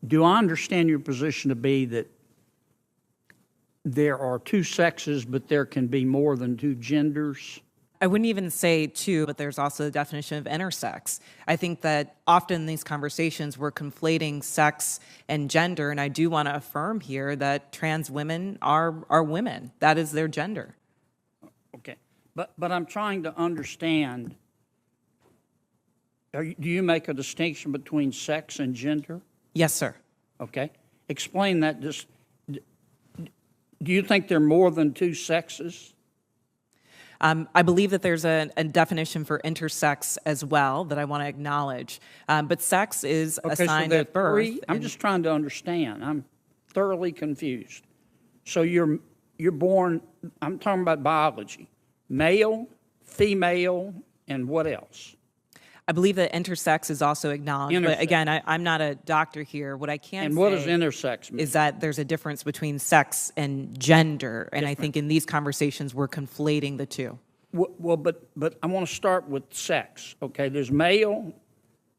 Do I understand your position to be that there are two sexes, but there can be more than two genders? I wouldn't even say two, but there's also the definition of intersex. I think that often in these conversations we're conflating sex and gender, and I do want to affirm here that trans women are women. That is their gender. Okay, but I'm trying to understand, do you make a distinction between sex and gender? Yes, sir. Okay, explain that. Just, do you think there are more than two sexes? I believe that there's a definition for intersex as well that I want to acknowledge. But sex is assigned at birth. I'm just trying to understand. I'm thoroughly confused. So you're born, I'm talking about biology, male, female, and what else? I believe that intersex is also acknowledged. But again, I'm not a doctor here. What I can and say what does intersex mean? Is that there's a difference between sex and gender. And I think in these conversations, we're conflating the two. Well, but I want to start with sex, okay? There's male,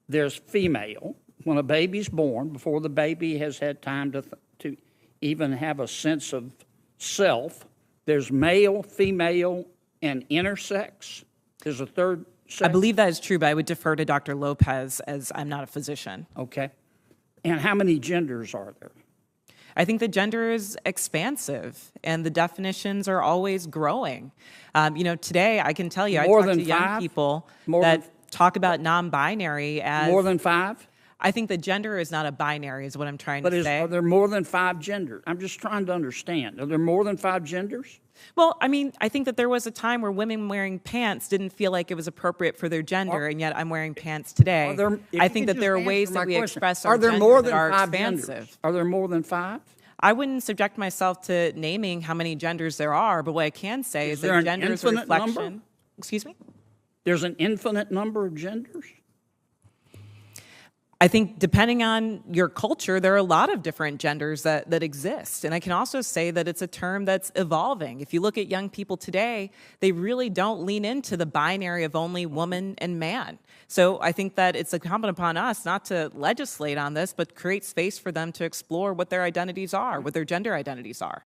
there's female. When a baby's born, before the baby has had time to even have a sense of self, there's male, female, and intersex. There's a third sex. I believe that is true, but I would defer to Dr. Lopez as I'm not a physician. Okay. And how many genders are there? I think the gender is expansive, and the definitions are always growing. Today I can tell you, I talk to young people that talk about non-binary as more than five. I think the gender is not a binary, is what I'm trying to say. Are there more than five genders? I'm just trying to understand. Are there more than five genders? Well, I think that there was a time where women wearing pants didn't feel like it was appropriate for their gender, and yet I'm wearing pants today. I think that there are ways that we express our gender that are expansive. Are there more than five? I wouldn't subject myself to naming how many genders there are, but what I can say is that gender is a reflection. Number? Excuse me? There's an infinite number of genders? I think depending on your culture, there are a lot of different genders that exist. And I can also say that it's a term that's evolving. If you look at young people today, they really don't lean into the binary of only woman and man. So I think that it's incumbent upon us not to legislate on this, but create space for them to explore what their identities are, what their gender identities are.